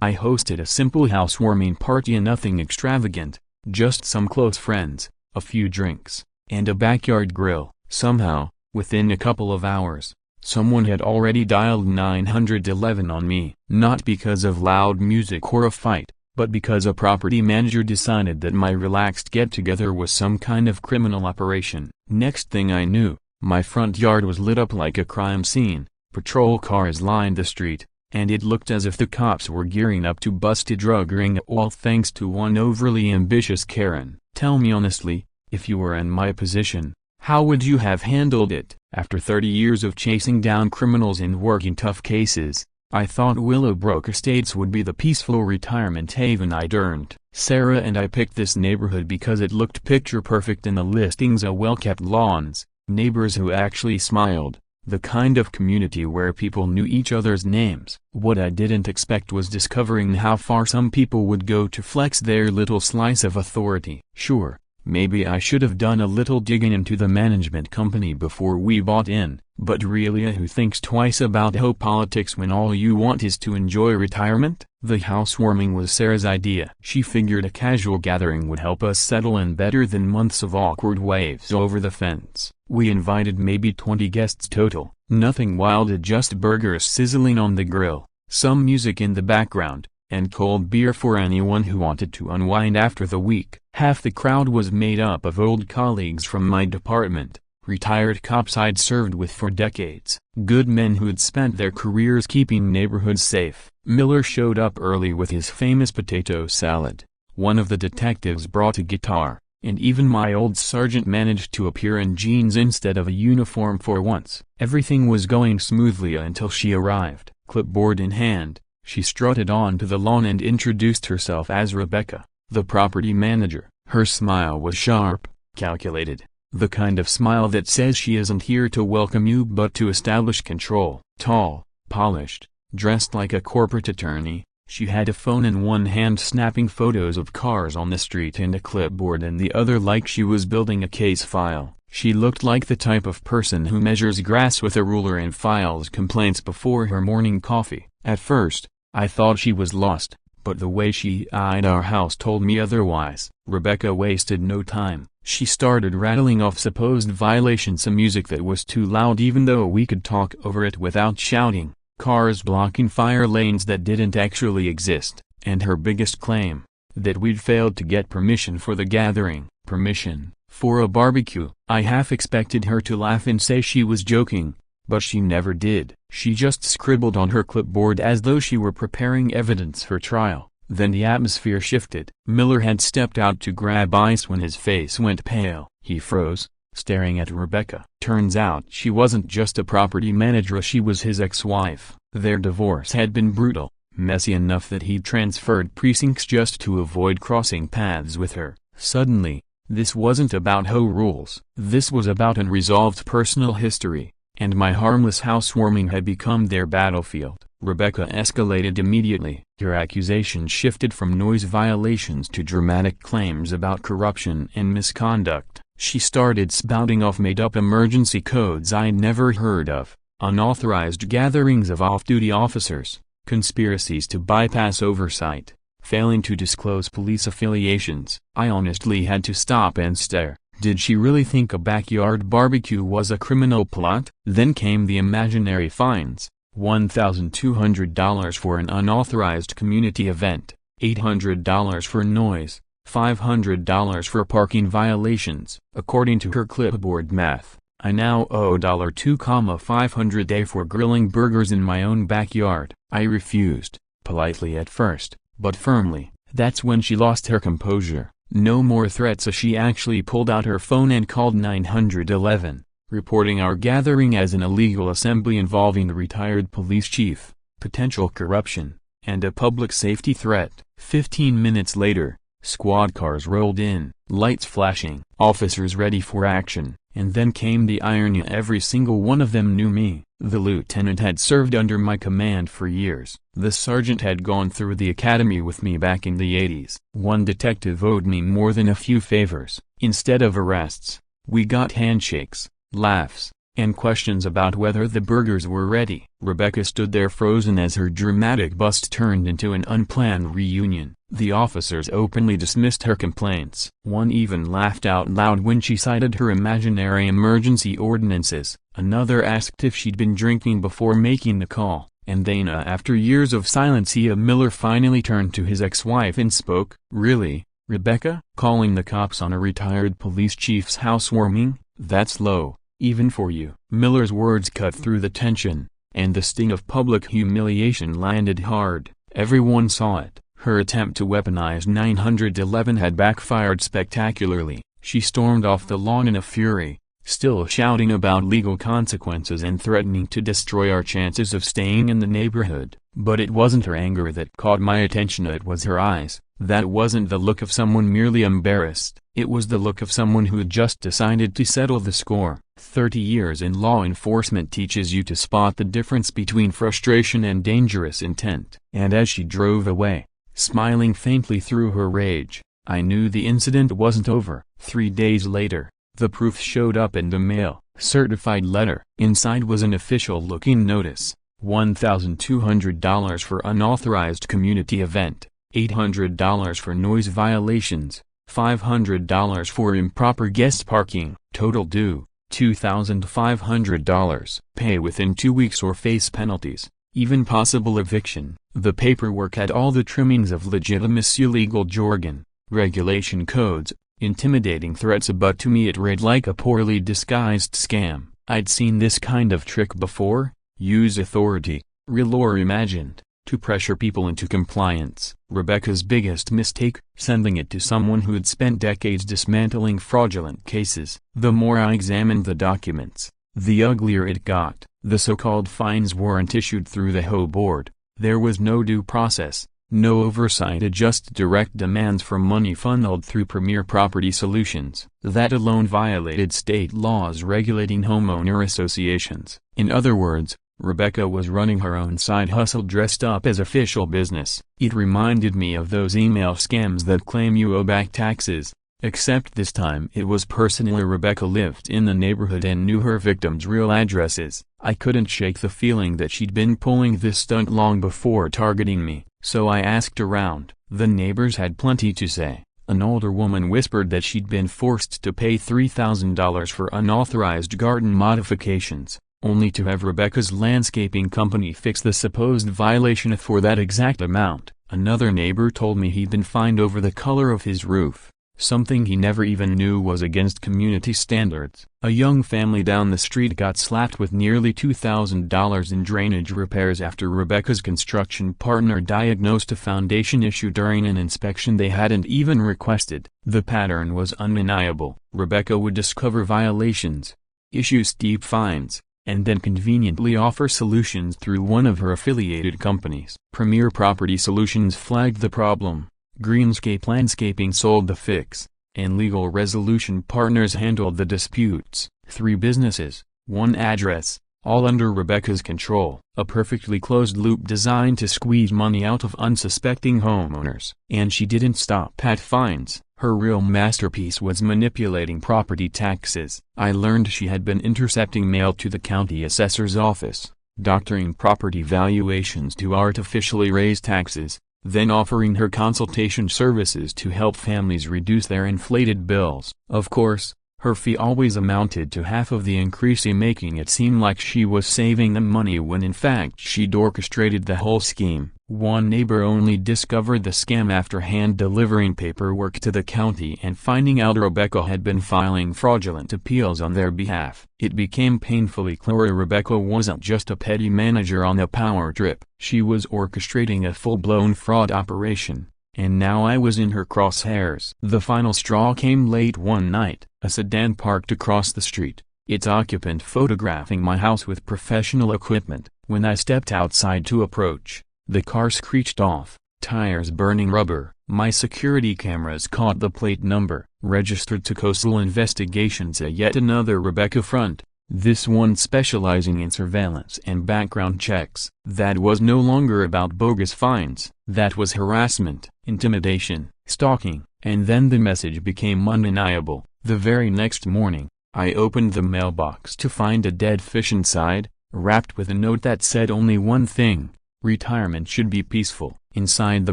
I hosted a simple housewarming party and nothing extravagant, just some close friends, a few drinks, and a backyard grill. Somehow, within a couple of hours, someone had already dialed 911 on me. Not because of loud music or a fight, but because a property manager decided that my relaxed get-together was some kind of criminal operation. Next thing I knew, my front yard was lit up like a crime scene, patrol cars lined the street, and it looked as if the cops were gearing up to bust a drug ring, all thanks to one overly ambitious Karen. Tell me honestly, if you were in my position, how would you have handled it? After 30 years of chasing down criminals and working tough cases, I thought Willowbrook Estates would be the peaceful retirement haven I'd earned. Sarah and I picked this neighborhood because it looked picture perfect in the listings: a well-kept lawns, neighbors who actually smiled, the kind of community where people knew each other's names. What I didn't expect was discovering how far some people would go to flex their little slice of authority. Sure, maybe I should have done a little digging into the management company before we bought in, but really, who thinks twice about HOA politics when all you want is to enjoy retirement? The housewarming was Sarah's idea. She figured a casual gathering would help us settle in better than months of awkward waves over the fence. We invited maybe 20 guests total, nothing wild, just burgers sizzling on the grill, some music in the background, and cold beer for anyone who wanted to unwind after the week. Half the crowd was made up of old colleagues from my department, retired cops I'd served with for decades, good men who'd spent their careers keeping neighborhoods safe. Miller showed up early with his famous potato salad. One of the detectives brought a guitar, and even my old sergeant managed to appear in jeans instead of a uniform for once. Everything was going smoothly until she arrived. Clipboard in hand, she strutted onto the lawn and introduced herself as Rebecca, the property manager. Her smile was sharp, calculated, the kind of smile that says she isn't here to welcome you but to establish control. Tall, polished, dressed like a corporate attorney, she had a phone in one hand snapping photos of cars on the street and a clipboard in the other like she was building a case file. She looked like the type of person who measures grass with a ruler and files complaints before her morning coffee. At first, I thought she was lost, but the way she eyed our house told me otherwise. Rebecca wasted no time. She started rattling off supposed violations, some music that was too loud even though we could talk over it without shouting, cars blocking fire lanes that didn't actually exist, and her biggest claim, that we'd failed to get permission for the gathering. Permission for a barbecue. I half expected her to laugh and say she was joking, but she never did. She just scribbled on her clipboard as though she were preparing evidence for trial. Then the atmosphere shifted. Miller had stepped out to grab ice when his face went pale. He froze, staring at Rebecca. Turns out she wasn't just a property manager, she was his ex-wife. Their divorce had been brutal, messy enough that he'd transferred precincts just to avoid crossing paths with her. Suddenly, this wasn't about HOA rules. This was about unresolved personal history, and my harmless housewarming had become their battlefield. Rebecca escalated immediately. Her accusations shifted from noise violations to dramatic claims about corruption and misconduct. She started spouting off made-up emergency codes I'd never heard of, unauthorized gatherings of off-duty officers, conspiracies to bypass oversight, failing to disclose police affiliations. I honestly had to stop and stare. Did she really think a backyard barbecue was a criminal plot? Then came the imaginary fines. $1,200 for an unauthorized community event, $800 for noise, $500 for parking violations. According to her clipboard math, I now owe $2,500 for grilling burgers in my own backyard. I refused, politely at first, but firmly. That's when she lost her composure. No more threats as she actually pulled out her phone and called 911. Reporting our gathering as an illegal assembly involving the retired police chief, potential corruption, and a public safety threat. 15 minutes later, squad cars rolled in, lights flashing, officers ready for action, and then came the irony: every single one of them knew me. The lieutenant had served under my command for years. The sergeant had gone through the academy with me back in the 80s. One detective owed me more than a few favors. Instead of arrests, we got handshakes, laughs, and questions about whether the burgers were ready. Rebecca stood there frozen as her dramatic bust turned into an unplanned reunion. The officers openly dismissed her complaints. One even laughed out loud when she cited her imaginary emergency ordinances. Another asked if she'd been drinking before making the call. And then after years of silence, Miller finally turned to his ex-wife and spoke. "Really, Rebecca? Calling the cops on a retired police chief's housewarming? That's low, even for you." Miller's words cut through the tension, and the sting of public humiliation landed hard. Everyone saw it. Her attempt to weaponize 911 had backfired spectacularly. She stormed off the lawn in a fury, still shouting about legal consequences and threatening to destroy our chances of staying in the neighborhood. But it wasn't her anger that caught my attention, it was her eyes. That wasn't the look of someone merely embarrassed. It was the look of someone who had just decided to settle the score. 30 years in law enforcement teaches you to spot the difference between frustration and dangerous intent. And as she drove away, smiling faintly through her rage, I knew the incident wasn't over. 3 days later, the proof showed up in the mail. Certified letter. Inside was an official-looking notice. $1,200 for unauthorized community event. $800 for noise violations. $500 for improper guest parking. Total due, $2,500. Pay within 2 weeks or face penalties, even possible eviction. The paperwork had all the trimmings of legitimate legal jargon, regulation codes, intimidating threats, but to me it read like a poorly disguised scam. I'd seen this kind of trick before: use authority, real or imagined, to pressure people into compliance. Rebecca's biggest mistake: sending it to someone who had spent decades dismantling fraudulent cases. The more I examined the documents, the uglier it got. The so-called fines weren't issued through the HOA board. There was no due process, no oversight, just direct demands for money funneled through Premier Property Solutions. That alone violated state laws regulating homeowner associations. In other words, Rebecca was running her own side hustle dressed up as official business. It reminded me of those email scams that claim you owe back taxes, except this time it was personal. Rebecca lived in the neighborhood and knew her victims' real addresses. I couldn't shake the feeling that she'd been pulling this stunt long before targeting me, so I asked around. The neighbors had plenty to say. An older woman whispered that she'd been forced to pay $3,000 for unauthorized garden modifications, only to have Rebecca's landscaping company fix the supposed violation for that exact amount. Another neighbor told me he'd been fined over the color of his roof, something he never even knew was against community standards. A young family down the street got slapped with nearly $2,000 in drainage repairs after Rebecca's construction partner diagnosed a foundation issue during an inspection they hadn't even requested. The pattern was undeniable. Rebecca would discover violations, issue steep fines, and then conveniently offer solutions through one of her affiliated companies. Premier Property Solutions flagged the problem, Greenscape Landscaping sold the fix, and Legal Resolution Partners handled the disputes. 3 businesses, 1 address, all under Rebecca's control. A perfectly closed loop designed to squeeze money out of unsuspecting homeowners. And she didn't stop at fines. Her real masterpiece was manipulating property taxes. I learned she had been intercepting mail to the county assessor's office, doctoring property valuations to artificially raise taxes, then offering her consultation services to help families reduce their inflated bills. Of course, her fee always amounted to half of the increase, making it seem like she was saving them money when in fact she'd orchestrated the whole scheme. One neighbor only discovered the scam after hand-delivering paperwork to the county and finding out Rebecca had been filing fraudulent appeals on their behalf. It became painfully clear Rebecca wasn't just a petty manager on a power trip. She was orchestrating a full-blown fraud operation, and now I was in her crosshairs. The final straw came late one night. A sedan parked across the street, its occupant photographing my house with professional equipment. When I stepped outside to approach, the car screeched off, tires burning rubber. My security cameras caught the plate number, registered to Coastal Investigations, yet another Rebecca front, this one specializing in surveillance and background checks. That was no longer about bogus fines. That was harassment, intimidation, stalking. And then the message became undeniable. The very next morning, I opened the mailbox to find a dead fish inside, wrapped with a note that said only one thing: retirement should be peaceful. Inside the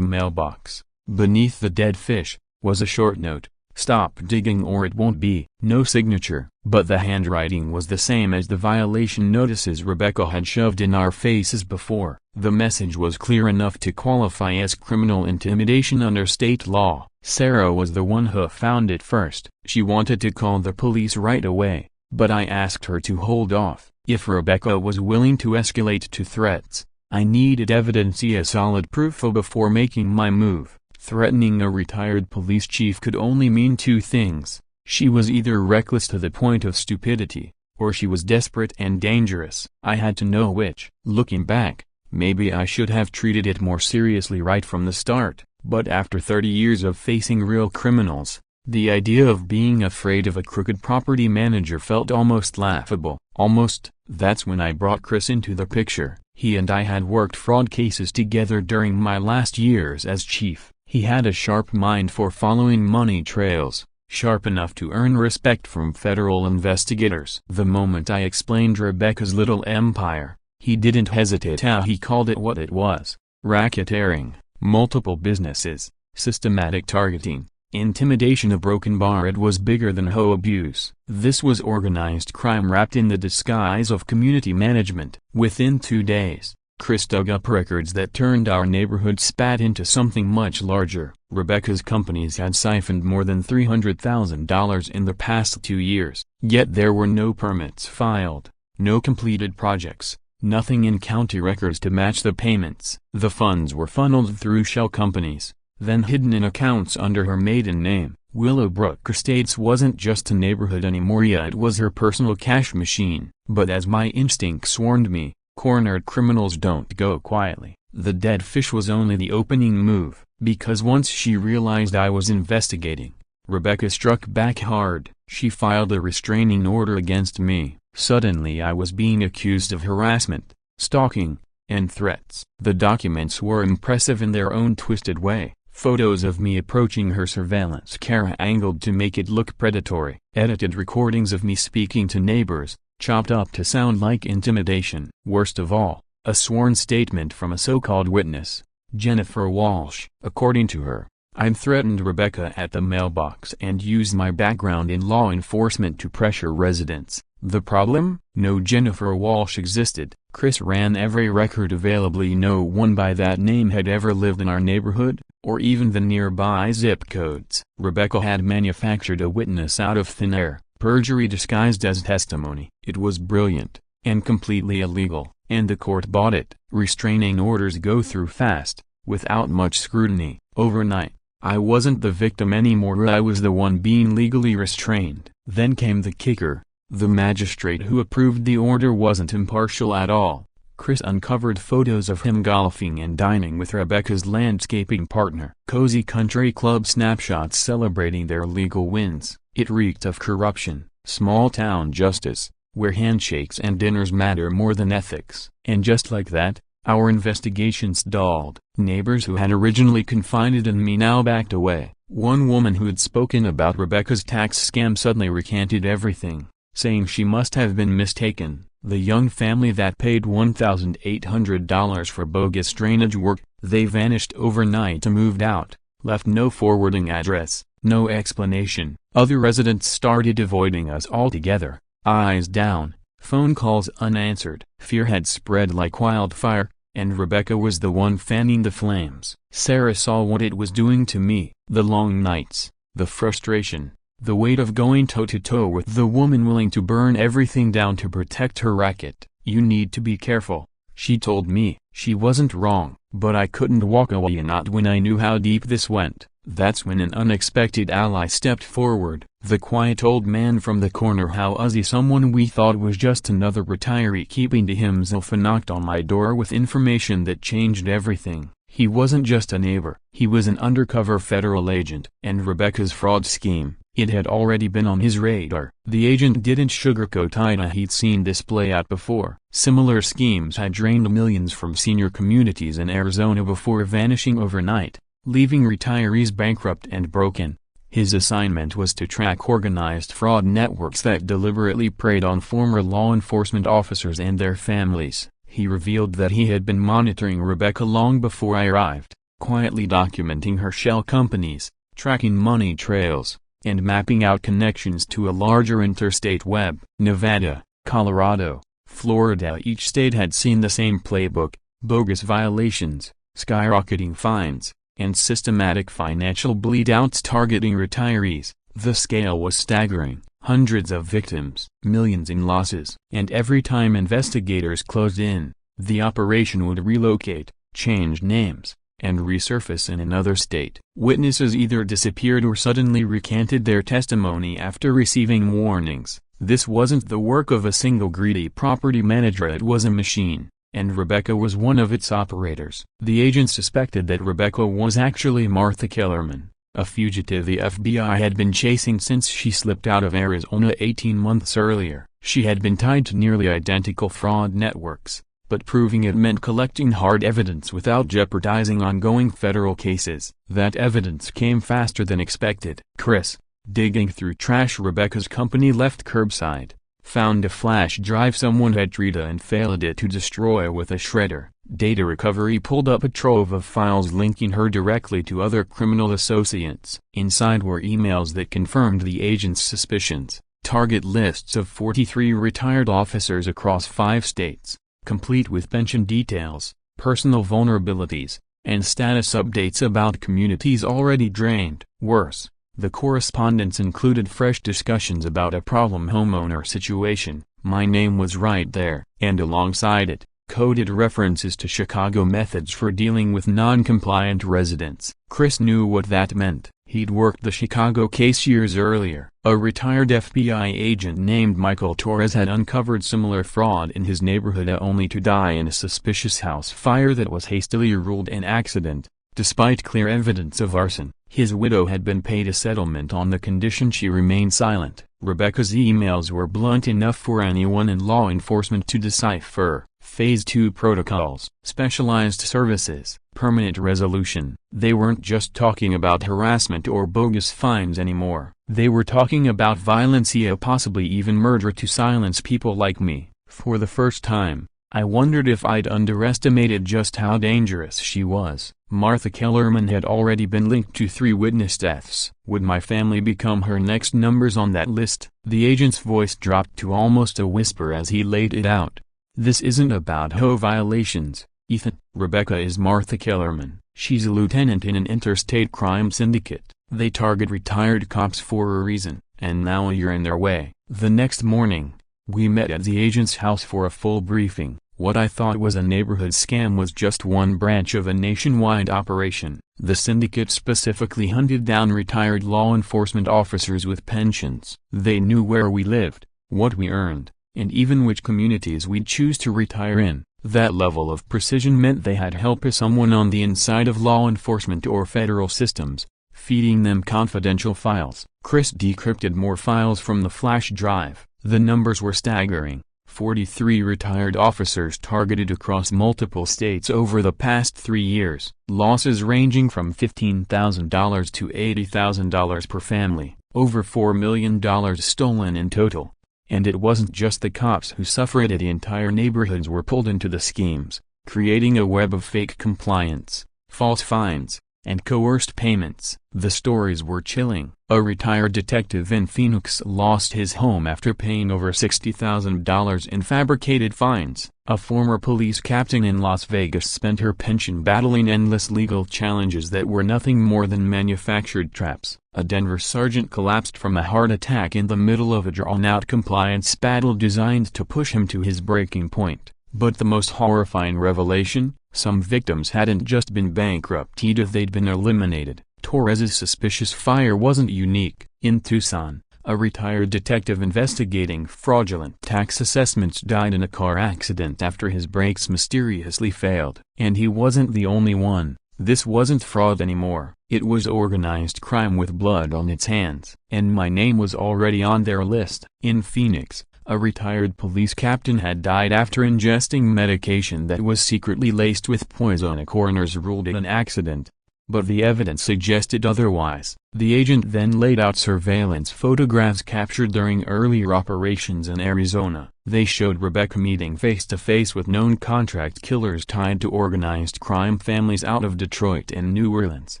mailbox, beneath the dead fish, was a short note: stop digging or it won't be. No signature, but the handwriting was the same as the violation notices Rebecca had shoved in our faces before. The message was clear enough to qualify as criminal intimidation under state law. Sarah was the one who found it first. She wanted to call the police right away, but I asked her to hold off. If Rebecca was willing to escalate to threats, I needed evidence, solid proof before making my move. Threatening a retired police chief could only mean two things: she was either reckless to the point of stupidity, or she was desperate and dangerous. I had to know which. Looking back, maybe I should have treated it more seriously right from the start, but after 30 years of facing real criminals, the idea of being afraid of a crooked property manager felt almost laughable. Almost. That's when I brought Chris into the picture. He and I had worked fraud cases together during my last years as chief. He had a sharp mind for following money trails, sharp enough to earn respect from federal investigators. The moment I explained Rebecca's little empire, he didn't hesitate. He called it what it was: racketeering, multiple businesses, systematic targeting, intimidation. A broken bar. It was bigger than hoe abuse. This was organized crime wrapped in the disguise of community management. Within 2 days, Chris dug up records that turned our neighborhood spat into something much larger. Rebecca's companies had siphoned more than $300,000 in the past 2 years. Yet there were no permits filed, no completed projects, nothing in county records to match the payments. The funds were funneled through shell companies, then hidden in accounts under her maiden name. Willowbrook Estates wasn't just a neighborhood anymore. It was her personal cash machine. But as my instincts warned me, cornered criminals don't go quietly. The dead fish was only the opening move, because once she realized I was investigating, Rebecca struck back hard. She filed a restraining order against me. Suddenly I was being accused of harassment, stalking, and threats. The documents were impressive in their own twisted way. Photos of me approaching her surveillance camera angled to make it look predatory. Edited recordings of me speaking to neighbors, chopped up to sound like intimidation. Worst of all, a sworn statement from a so-called witness, Jennifer Walsh. According to her, I'd threatened Rebecca at the mailbox and used my background in law enforcement to pressure residents. The problem? No Jennifer Walsh existed. Chris ran every record available. No one by that name had ever lived in our neighborhood, or even the nearby zip codes. Rebecca had manufactured a witness out of thin air, perjury disguised as testimony. It was brilliant, and completely illegal, and the court bought it. Restraining orders go through fast, without much scrutiny. Overnight, I wasn't the victim anymore. I was the one being legally restrained. Then came the kicker. The magistrate who approved the order wasn't impartial at all. Chris uncovered photos of him golfing and dining with Rebecca's landscaping partner. Cozy country club snapshots celebrating their legal wins. It reeked of corruption, small-town justice, where handshakes and dinners matter more than ethics. And just like that, our investigation stalled. Neighbors who had originally confided in me now backed away. One woman who had spoken about Rebecca's tax scam suddenly recanted everything, saying she must have been mistaken. The young family that paid $1,800 for bogus drainage work, they vanished overnight. Moved out, left no forwarding address, no explanation. Other residents started avoiding us altogether, eyes down, phone calls unanswered. Fear had spread like wildfire, and Rebecca was the one fanning the flames. Sarah saw what it was doing to me. The long nights, the frustration, the weight of going toe-to-toe with the woman willing to burn everything down to protect her racket. You need to be careful, she told me. She wasn't wrong, but I couldn't walk away, not when I knew how deep this went. That's when an unexpected ally stepped forward. The quiet old man from the corner house, someone we thought was just another retiree keeping to himself, knocked on my door with information that changed everything. He wasn't just a neighbor, he was an undercover federal agent. And Rebecca's fraud scheme, it had already been on his radar. The agent didn't sugarcoat it. He'd seen this play out before. Similar schemes had drained millions from senior communities in Arizona before vanishing overnight, leaving retirees bankrupt and broken. His assignment was to track organized fraud networks that deliberately preyed on former law enforcement officers and their families. He revealed that he had been monitoring Rebecca long before I arrived, quietly documenting her shell companies, tracking money trails, and mapping out connections to a larger interstate web. Nevada, Colorado, Florida, each state had seen the same playbook: bogus violations, skyrocketing fines, and systematic financial bleed-outs targeting retirees. The scale was staggering: hundreds of victims, millions in losses. And every time investigators closed in, the operation would relocate, change names, and resurface in another state. Witnesses either disappeared or suddenly recanted their testimony after receiving warnings. This wasn't the work of a single greedy property manager, it was a machine, and Rebecca was one of its operators. The agents suspected that Rebecca was actually Martha Kellerman, a fugitive the FBI had been chasing since she slipped out of Arizona 18 months earlier. She had been tied to nearly identical fraud networks, but proving it meant collecting hard evidence without jeopardizing ongoing federal cases. That evidence came faster than expected. Chris, digging through trash Rebecca's company left curbside, found a flash drive someone had treated and failed it to destroy with a shredder. Data recovery pulled up a trove of files linking her directly to other criminal associates. Inside were emails that confirmed the agent's suspicions, target lists of 43 retired officers across 5 states, complete with pension details, personal vulnerabilities, and status updates about communities already drained. Worse, the correspondence included fresh discussions about a problem homeowner situation. My name was right there, and alongside it, coded references to Chicago methods for dealing with non-compliant residents. Chris knew what that meant. He'd worked the Chicago case years earlier. A retired FBI agent named Michael Torres had uncovered similar fraud in his neighborhood only to die in a suspicious house fire that was hastily ruled an accident, despite clear evidence of arson. His widow had been paid a settlement on the condition she remained silent. Rebecca's emails were blunt enough for anyone in law enforcement to decipher. Phase 2 protocols, specialized services, permanent resolution. They weren't just talking about harassment or bogus fines anymore. They were talking about violence, possibly even murder, to silence people like me. For the first time, I wondered if I'd underestimated just how dangerous she was. Martha Kellerman had already been linked to 3 witness deaths. Would my family become her next numbers on that list? The agent's voice dropped to almost a whisper as he laid it out. This isn't about HOA violations, Ethan. Rebecca is Martha Kellerman. She's a lieutenant in an interstate crime syndicate. They target retired cops for a reason, and now you're in their way. The next morning, we met at the agent's house for a full briefing. What I thought was a neighborhood scam was just one branch of a nationwide operation. The syndicate specifically hunted down retired law enforcement officers with pensions. They knew where we lived, what we earned, and even which communities we'd choose to retire in. That level of precision meant they had help as someone on the inside of law enforcement or federal systems, feeding them confidential files. Chris decrypted more files from the flash drive. The numbers were staggering. 43 retired officers targeted across multiple states over the past 3 years. Losses ranging from $15,000 to $80,000 per family. Over $4 million stolen in total. And it wasn't just the cops who suffered it. Entire neighborhoods were pulled into the schemes, creating a web of fake compliance, false fines, and coerced payments. The stories were chilling. A retired detective in Phoenix lost his home after paying over $60,000 in fabricated fines. A former police captain in Las Vegas spent her pension battling endless legal challenges that were nothing more than manufactured traps. A Denver sergeant collapsed from a heart attack in the middle of a drawn-out compliance battle designed to push him to his breaking point. But the most horrifying revelation? Some victims hadn't just been bankrupted, they'd been eliminated. Torres's suspicious fire wasn't unique. In Tucson, a retired detective investigating fraudulent tax assessments died in a car accident after his brakes mysteriously failed. And he wasn't the only one. This wasn't fraud anymore. It was organized crime with blood on its hands. And my name was already on their list. In Phoenix, a retired police captain had died after ingesting medication that was secretly laced with poison. A coroner's ruled it an accident, but the evidence suggested otherwise. The agent then laid out surveillance photographs captured during earlier operations in Arizona. They showed Rebecca meeting face-to-face with known contract killers tied to organized crime families out of Detroit and New Orleans.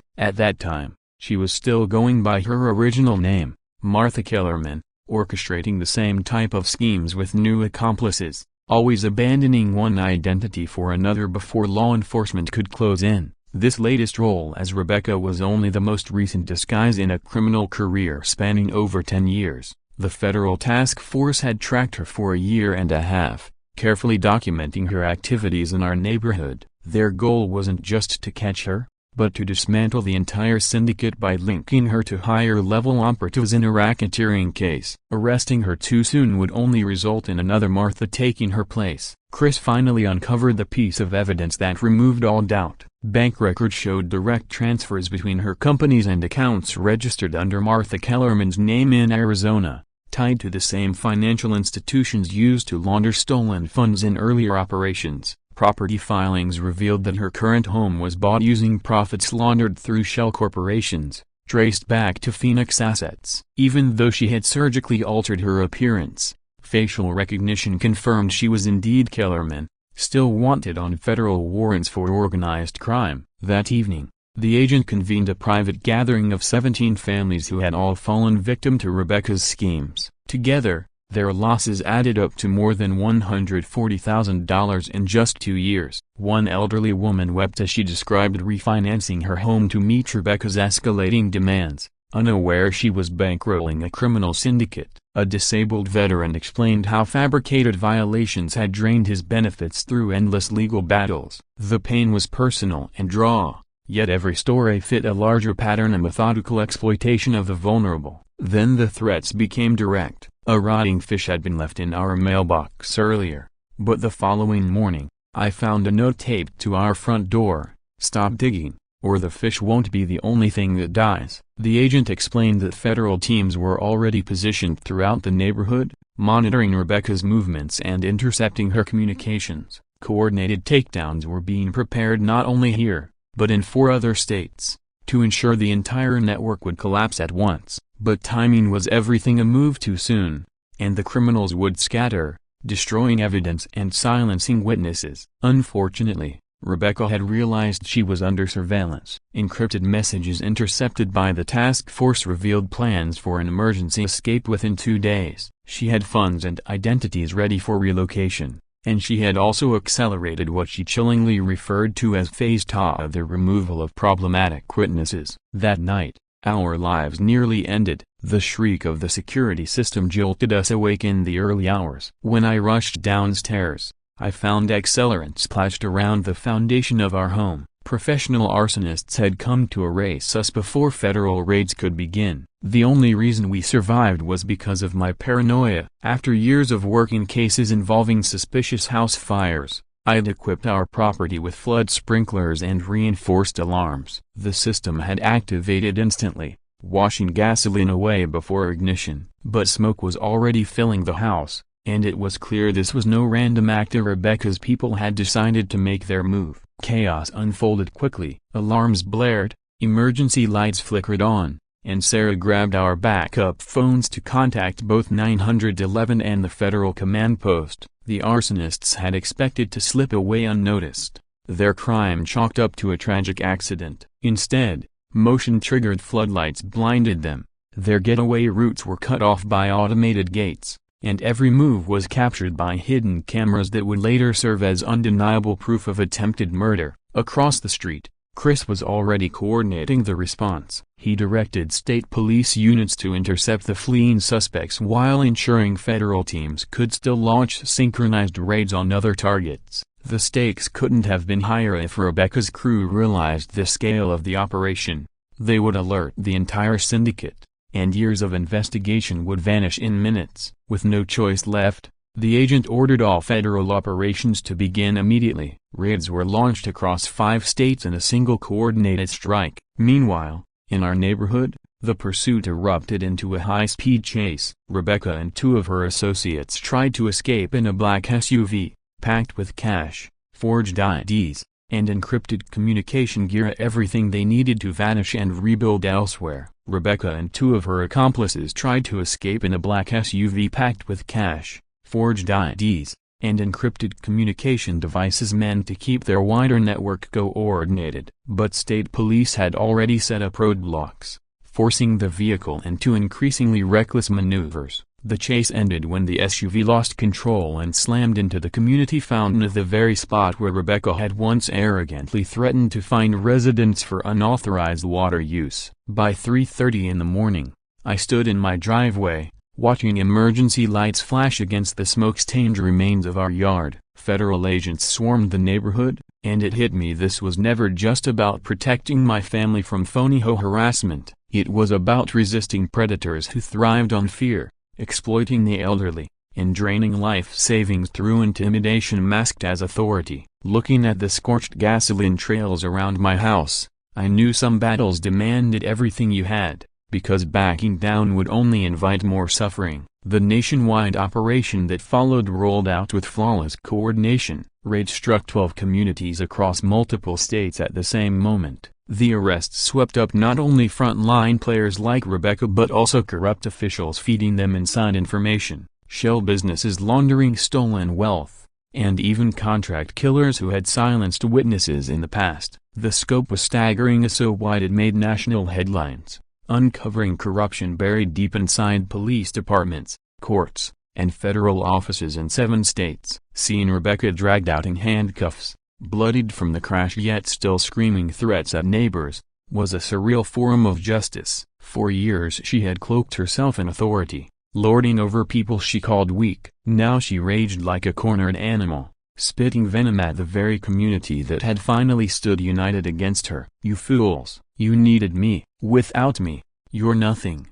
At that time, she was still going by her original name, Martha Kellerman, orchestrating the same type of schemes with new accomplices, always abandoning one identity for another before law enforcement could close in. This latest role as Rebecca was only the most recent disguise in a criminal career spanning over 10 years. The federal task force had tracked her for a year and a half, carefully documenting her activities in our neighborhood. Their goal wasn't just to catch her, but to dismantle the entire syndicate by linking her to higher-level operatives in a racketeering case. Arresting her too soon would only result in another Martha taking her place. Chris finally uncovered the piece of evidence that removed all doubt. Bank records showed direct transfers between her companies and accounts registered under Martha Kellerman's name in Arizona, tied to the same financial institutions used to launder stolen funds in earlier operations. Property filings revealed that her current home was bought using profits laundered through shell corporations, traced back to Phoenix assets. Even though she had surgically altered her appearance, facial recognition confirmed she was indeed Kellerman, still wanted on federal warrants for organized crime. That evening, the agent convened a private gathering of 17 families who had all fallen victim to Rebecca's schemes. Together, their losses added up to more than $140,000 in just 2 years. One elderly woman wept as she described refinancing her home to meet Rebecca's escalating demands, unaware she was bankrolling a criminal syndicate. A disabled veteran explained how fabricated violations had drained his benefits through endless legal battles. The pain was personal and raw, yet every story fit a larger pattern of methodical exploitation of the vulnerable. Then the threats became direct. A rotting fish had been left in our mailbox earlier, but the following morning, I found a note taped to our front door: "Stop digging, or the fish won't be the only thing that dies." The agent explained that federal teams were already positioned throughout the neighborhood, monitoring Rebecca's movements and intercepting her communications. Coordinated takedowns were being prepared not only here, but in 4 other states, to ensure the entire network would collapse at once. But timing was everything. A move too soon, and the criminals would scatter, destroying evidence and silencing witnesses. Unfortunately, Rebecca had realized she was under surveillance. Encrypted messages intercepted by the task force revealed plans for an emergency escape within 2 days. She had funds and identities ready for relocation, and she had also accelerated what she chillingly referred to as phase 2, the removal of problematic witnesses. That night, our lives nearly ended. The shriek of the security system jolted us awake in the early hours. When I rushed downstairs, I found accelerant splashed around the foundation of our home. Professional arsonists had come to erase us before federal raids could begin. The only reason we survived was because of my paranoia. After years of working cases involving suspicious house fires, I'd equipped our property with flood sprinklers and reinforced alarms. The system had activated instantly, washing gasoline away before ignition. But smoke was already filling the house, and it was clear this was no random act. Rebecca's people had decided to make their move. Chaos unfolded quickly. Alarms blared, emergency lights flickered on, and Sarah grabbed our backup phones to contact both 911 and the federal command post. The arsonists had expected to slip away unnoticed, their crime chalked up to a tragic accident. Instead, motion-triggered floodlights blinded them, their getaway routes were cut off by automated gates, and every move was captured by hidden cameras that would later serve as undeniable proof of attempted murder. Across the street, Chris was already coordinating the response. He directed state police units to intercept the fleeing suspects while ensuring federal teams could still launch synchronized raids on other targets. The stakes couldn't have been higher if Rebecca's crew realized the scale of the operation. They would alert the entire syndicate, and years of investigation would vanish in minutes. With no choice left, the agent ordered all federal operations to begin immediately. Raids were launched across 5 states in a single coordinated strike. Meanwhile, in our neighborhood, the pursuit erupted into a high-speed chase. Rebecca and 2 of her associates tried to escape in a black SUV, packed with cash, forged IDs, and encrypted communication gear, everything they needed to vanish and rebuild elsewhere. Rebecca and two of her accomplices tried to escape in a black SUV packed with cash, forged IDs, and encrypted communication devices meant to keep their wider network coordinated. But state police had already set up roadblocks, forcing the vehicle into increasingly reckless maneuvers. The chase ended when the SUV lost control and slammed into the community fountain at the very spot where Rebecca had once arrogantly threatened to fine residents for unauthorized water use. By 3:30 in the morning, I stood in my driveway, watching emergency lights flash against the smoke-stained remains of our yard. Federal agents swarmed the neighborhood, and it hit me this was never just about protecting my family from phony harassment. It was about resisting predators who thrived on fear, exploiting the elderly, and draining life savings through intimidation masked as authority. Looking at the scorched gasoline trails around my house, I knew some battles demanded everything you had, because backing down would only invite more suffering. The nationwide operation that followed rolled out with flawless coordination. Raids struck 12 communities across multiple states at the same moment. The arrests swept up not only front-line players like Rebecca but also corrupt officials feeding them inside information, shell businesses laundering stolen wealth, and even contract killers who had silenced witnesses in the past. The scope was staggering, so wide it made national headlines, uncovering corruption buried deep inside police departments, courts, and federal offices in 7 states. Seeing Rebecca dragged out in handcuffs, bloodied from the crash yet still screaming threats at neighbors, was a surreal form of justice. For years she had cloaked herself in authority, lording over people she called weak. Now she raged like a cornered animal, spitting venom at the very community that had finally stood united against her. "You fools, you needed me. Without me, you're nothing,"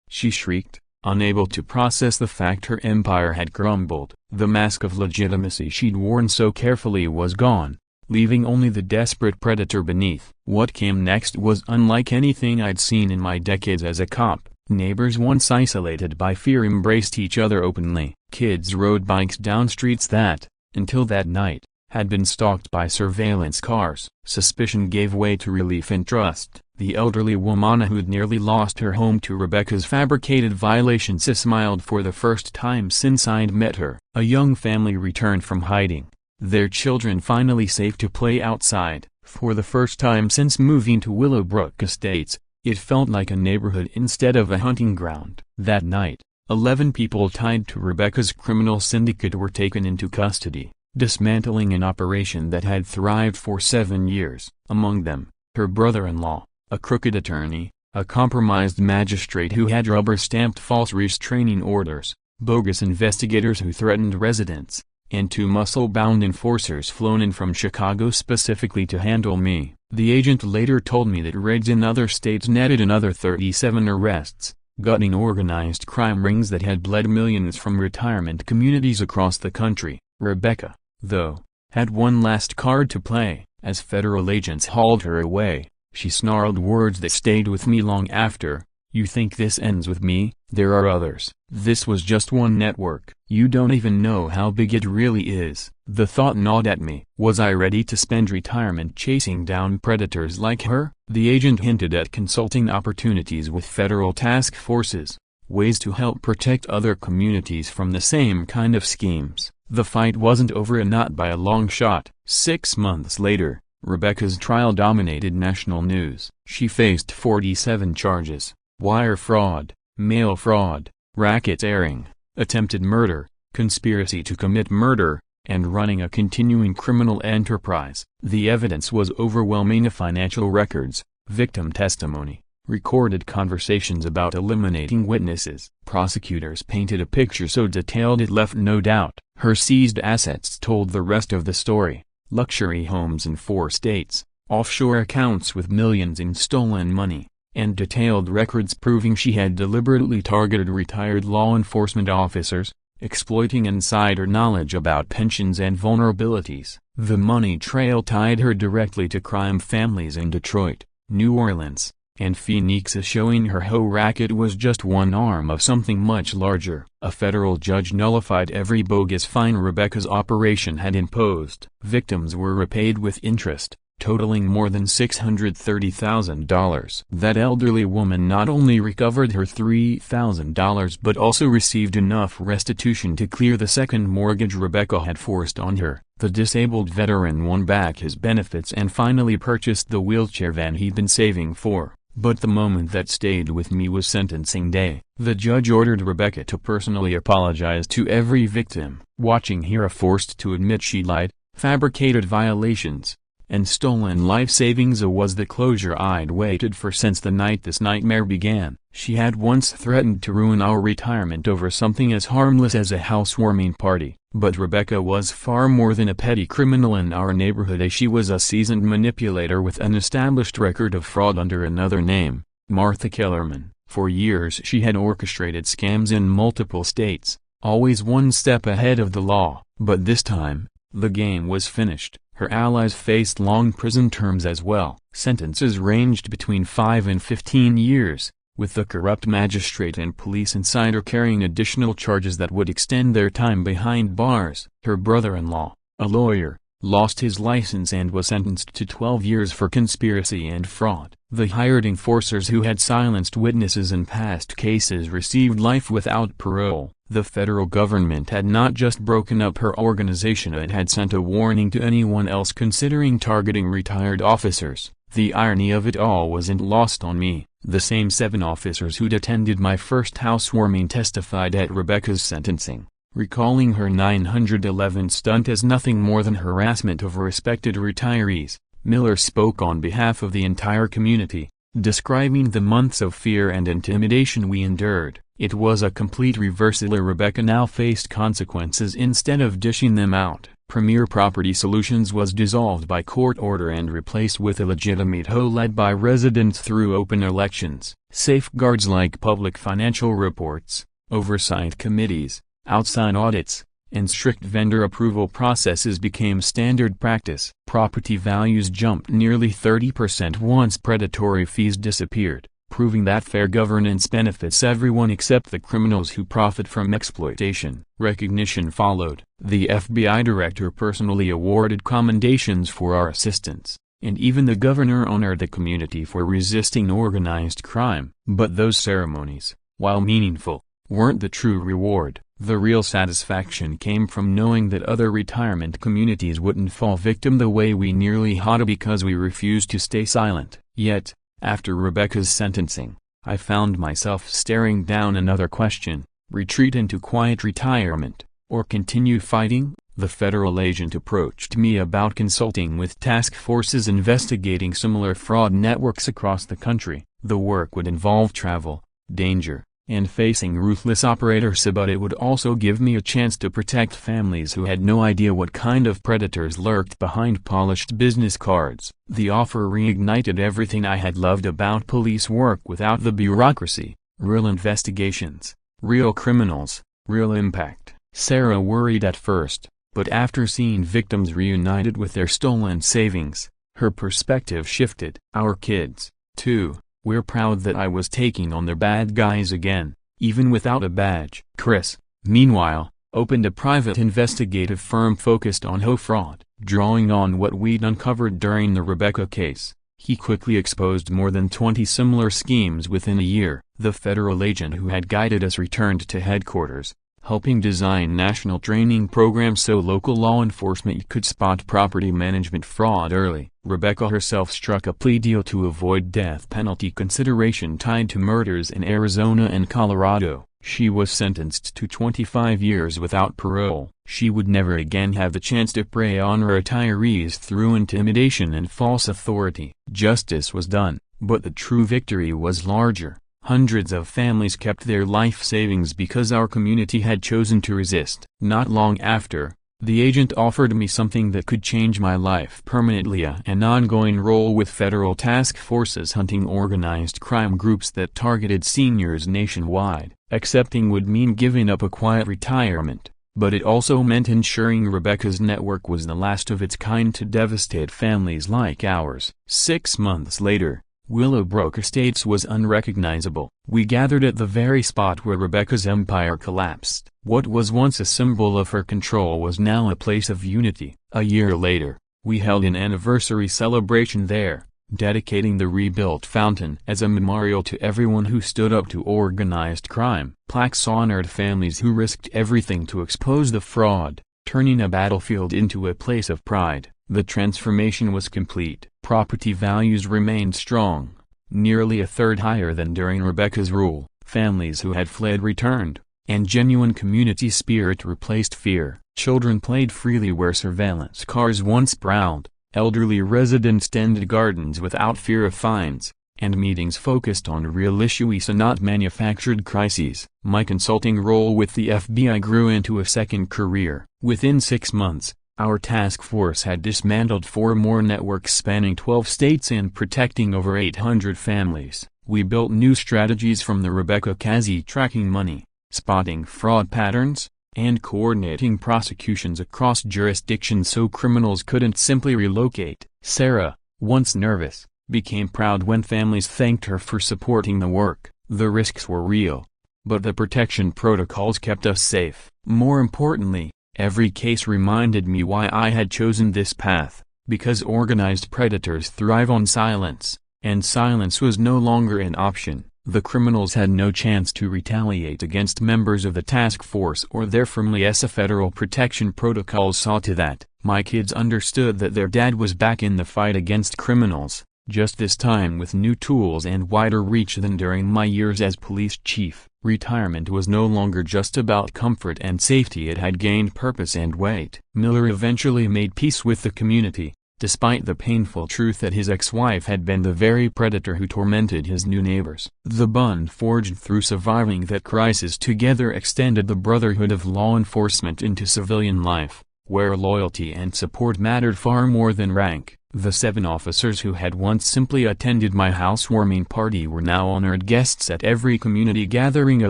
she shrieked, unable to process the fact her empire had crumbled. The mask of legitimacy she'd worn so carefully was gone, leaving only the desperate predator beneath. What came next was unlike anything I'd seen in my decades as a cop. Neighbors once isolated by fear embraced each other openly. Kids rode bikes down streets that, until that night, had been stalked by surveillance cars. Suspicion gave way to relief and trust. The elderly woman who'd nearly lost her home to Rebecca's fabricated violations smiled for the first time since I'd met her. A young family returned from hiding, their children finally safe to play outside. For the first time since moving to Willowbrook Estates, it felt like a neighborhood instead of a hunting ground. That night, 11 people tied to Rebecca's criminal syndicate were taken into custody, dismantling an operation that had thrived for 7 years. Among them, her brother-in-law, a crooked attorney, a compromised magistrate who had rubber-stamped false restraining orders, bogus investigators who threatened residents, and 2 muscle-bound enforcers flown in from Chicago specifically to handle me. The agent later told me that raids in other states netted another 37 arrests, gutting organized crime rings that had bled millions from retirement communities across the country. Rebecca, though, had one last card to play. As federal agents hauled her away, she snarled words that stayed with me long after. "You think this ends with me? There are others. This was just one network. You don't even know how big it really is." The thought gnawed at me. Was I ready to spend retirement chasing down predators like her? The agent hinted at consulting opportunities with federal task forces, ways to help protect other communities from the same kind of schemes. The fight wasn't over, and not by a long shot. 6 months later, Rebecca's trial dominated national news. She faced 47 charges: wire fraud, mail fraud, racketeering, attempted murder, conspiracy to commit murder, and running a continuing criminal enterprise. The evidence was overwhelming: financial records, victim testimony, recorded conversations about eliminating witnesses. Prosecutors painted a picture so detailed it left no doubt. Her seized assets told the rest of the story: luxury homes in 4 states, offshore accounts with millions in stolen money, and detailed records proving she had deliberately targeted retired law enforcement officers, exploiting insider knowledge about pensions and vulnerabilities. The money trail tied her directly to crime families in Detroit, New Orleans, And Phoenix is showing her HOA racket was just one arm of something much larger. A federal judge nullified every bogus fine Rebecca's operation had imposed. Victims were repaid with interest, totaling more than $630,000. That elderly woman not only recovered her $3,000 but also received enough restitution to clear the second mortgage Rebecca had forced on her. The disabled veteran won back his benefits and finally purchased the wheelchair van he'd been saving for. But the moment that stayed with me was sentencing day. The judge ordered Rebecca to personally apologize to every victim. Watching her forced to admit she lied, fabricated violations, and stolen life savings was the closure I'd waited for since the night this nightmare began. She had once threatened to ruin our retirement over something as harmless as a housewarming party. But Rebecca was far more than a petty criminal in our neighborhood. She was a seasoned manipulator with an established record of fraud under another name, Martha Kellerman. For years she had orchestrated scams in multiple states, always one step ahead of the law. But this time, the game was finished. Her allies faced long prison terms as well. Sentences ranged between 5 and 15 years, with the corrupt magistrate and police insider carrying additional charges that would extend their time behind bars. Her brother-in-law, a lawyer, lost his license and was sentenced to 12 years for conspiracy and fraud. The hired enforcers who had silenced witnesses in past cases received life without parole. The federal government had not just broken up her organization, it had sent a warning to anyone else considering targeting retired officers. The irony of it all wasn't lost on me. The same 7 officers who'd attended my first housewarming testified at Rebecca's sentencing, recalling her 911 stunt as nothing more than harassment of respected retirees. Miller spoke on behalf of the entire community, describing the months of fear and intimidation we endured. It was a complete reversal. Rebecca now faced consequences instead of dishing them out. Premier Property Solutions was dissolved by court order and replaced with a legitimate HOA led by residents through open elections. Safeguards like public financial reports, oversight committees, outside audits, and strict vendor approval processes became standard practice. Property values jumped nearly 30% once predatory fees disappeared, proving that fair governance benefits everyone except the criminals who profit from exploitation. Recognition followed. The FBI director personally awarded commendations for our assistance, and even the governor honored the community for resisting organized crime. But those ceremonies, while meaningful, weren't the true reward. The real satisfaction came from knowing that other retirement communities wouldn't fall victim the way we nearly had because we refused to stay silent. Yet, after Rebecca's sentencing, I found myself staring down another question: retreat into quiet retirement, or continue fighting? The federal agent approached me about consulting with task forces investigating similar fraud networks across the country. The work would involve travel, danger, and facing ruthless operators, but it would also give me a chance to protect families who had no idea what kind of predators lurked behind polished business cards. The offer reignited everything I had loved about police work without the bureaucracy: real investigations, real criminals, real impact. Sarah worried at first, but after seeing victims reunited with their stolen savings, her perspective shifted. Our kids, too. We're proud that I was taking on the bad guys again, even without a badge. Chris, meanwhile, opened a private investigative firm focused on HOA fraud. Drawing on what we'd uncovered during the Rebecca case, he quickly exposed more than 20 similar schemes within a year. The federal agent who had guided us returned to headquarters, helping design national training programs so local law enforcement could spot property management fraud early. Rebecca herself struck a plea deal to avoid death penalty consideration tied to murders in Arizona and Colorado. She was sentenced to 25 years without parole. She would never again have the chance to prey on retirees through intimidation and false authority. Justice was done, but the true victory was larger. Hundreds of families kept their life savings because our community had chosen to resist. Not long after, the agent offered me something that could change my life permanently: an ongoing role with federal task forces hunting organized crime groups that targeted seniors nationwide. Accepting would mean giving up a quiet retirement, but it also meant ensuring Rebecca's network was the last of its kind to devastate families like ours. 6 months later, Willowbrook Estates was unrecognizable. We gathered at the very spot where Rebecca's empire collapsed. What was once a symbol of her control was now a place of unity. A year later, we held an anniversary celebration there, dedicating the rebuilt fountain as a memorial to everyone who stood up to organized crime. Plaques honored families who risked everything to expose the fraud, turning a battlefield into a place of pride. The transformation was complete. Property values remained strong, nearly a third higher than during Rebecca's rule. Families who had fled returned, and genuine community spirit replaced fear. Children played freely where surveillance cars once prowled. Elderly residents tended gardens without fear of fines, and meetings focused on real issues and not manufactured crises. My consulting role with the FBI grew into a second career. Within 6 months, our task force had dismantled 4 more networks spanning 12 states and protecting over 800 families. We built new strategies from the Rebecca Casey tracking money, spotting fraud patterns, and coordinating prosecutions across jurisdictions so criminals couldn't simply relocate. Sarah, once nervous, became proud when families thanked her for supporting the work. The risks were real, but the protection protocols kept us safe. More importantly, every case reminded me why I had chosen this path, because organized predators thrive on silence, and silence was no longer an option. The criminals had no chance to retaliate against members of the task force or their family as federal protection protocols saw to that. My kids understood that their dad was back in the fight against criminals, just this time with new tools and wider reach than during my years as police chief. Retirement was no longer just about comfort and safety, it had gained purpose and weight. Miller eventually made peace with the community, despite the painful truth that his ex-wife had been the very predator who tormented his new neighbors. The bond forged through surviving that crisis together extended the brotherhood of law enforcement into civilian life, where loyalty and support mattered far more than rank. The 7 officers who had once simply attended my housewarming party were now honored guests at every community gathering, a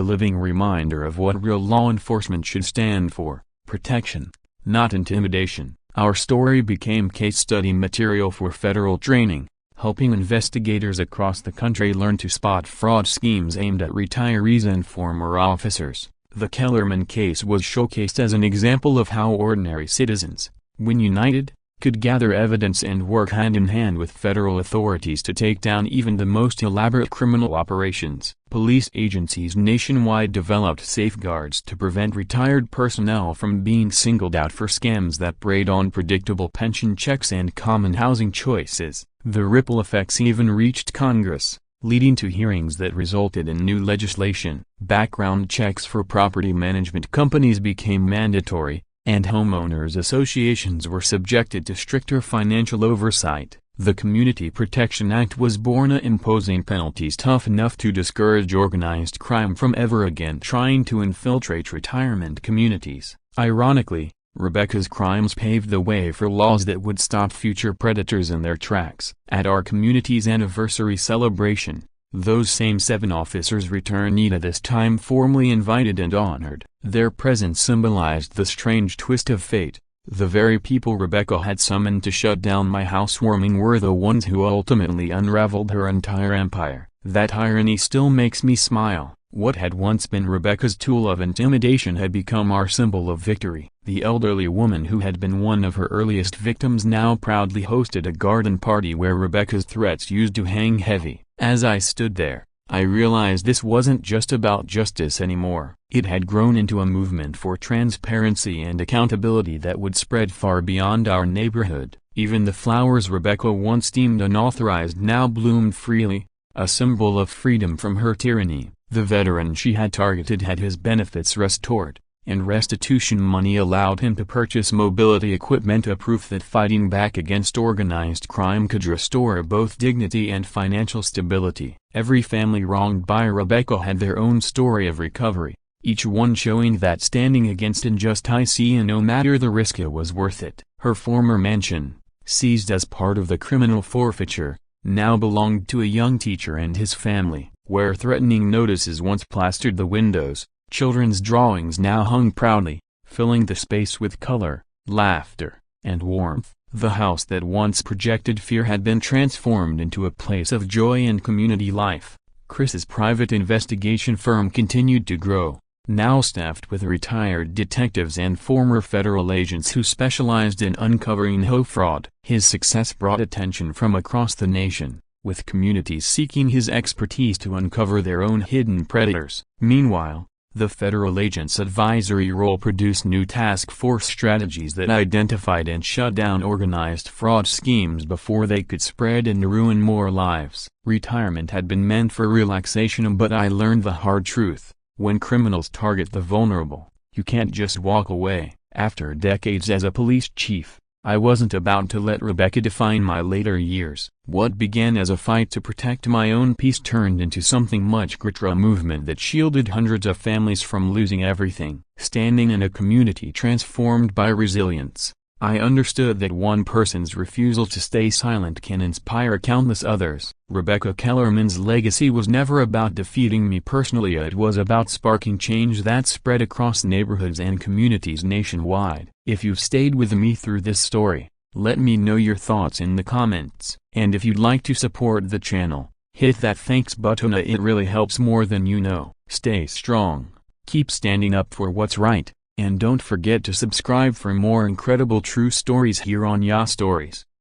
living reminder of what real law enforcement should stand for: protection, not intimidation. Our story became case study material for federal training, helping investigators across the country learn to spot fraud schemes aimed at retirees and former officers. The Kellerman case was showcased as an example of how ordinary citizens, when united, could gather evidence and work hand in hand with federal authorities to take down even the most elaborate criminal operations. Police agencies nationwide developed safeguards to prevent retired personnel from being singled out for scams that preyed on predictable pension checks and common housing choices. The ripple effects even reached Congress, leading to hearings that resulted in new legislation. Background checks for property management companies became mandatory, and homeowners associations were subjected to stricter financial oversight. The Community Protection Act was born, imposing penalties tough enough to discourage organized crime from ever again trying to infiltrate retirement communities. Ironically, Rebecca's crimes paved the way for laws that would stop future predators in their tracks. At our community's anniversary celebration, those same 7 officers returned, this time formally invited and honored. Their presence symbolized the strange twist of fate. The very people Rebecca had summoned to shut down my housewarming were the ones who ultimately unraveled her entire empire. That irony still makes me smile. What had once been Rebecca's tool of intimidation had become our symbol of victory. The elderly woman who had been one of her earliest victims now proudly hosted a garden party where Rebecca's threats used to hang heavy. As I stood there, I realized this wasn't just about justice anymore. It had grown into a movement for transparency and accountability that would spread far beyond our neighborhood. Even the flowers Rebecca once deemed unauthorized now bloomed freely, a symbol of freedom from her tyranny. The veteran she had targeted had his benefits restored, and restitution money allowed him to purchase mobility equipment, a proof that fighting back against organized crime could restore both dignity and financial stability. Every family wronged by Rebecca had their own story of recovery, each one showing that standing against injustice, no matter the risk, it was worth it. Her former mansion, seized as part of the criminal forfeiture, now belonged to a young teacher and his family. Where threatening notices once plastered the windows, children's drawings now hung proudly, filling the space with color, laughter, and warmth. The house that once projected fear had been transformed into a place of joy and community life. Chris's private investigation firm continued to grow, now staffed with retired detectives and former federal agents who specialized in uncovering HOA fraud. His success brought attention from across the nation, with communities seeking his expertise to uncover their own hidden predators. Meanwhile, the federal agent's advisory role produced new task force strategies that identified and shut down organized fraud schemes before they could spread and ruin more lives. Retirement had been meant for relaxation, but I learned the hard truth. When criminals target the vulnerable, you can't just walk away. After decades as a police chief, I wasn't about to let Rebecca define my later years. What began as a fight to protect my own peace turned into something much greater, a movement that shielded hundreds of families from losing everything. Standing in a community transformed by resilience, I understood that one person's refusal to stay silent can inspire countless others. Rebecca Kellerman's legacy was never about defeating me personally, it was about sparking change that spread across neighborhoods and communities nationwide. If you've stayed with me through this story, let me know your thoughts in the comments. And if you'd like to support the channel, hit that thanks button, it really helps more than you know. Stay strong, keep standing up for what's right, and don't forget to subscribe for more incredible true stories here on HOA Stories.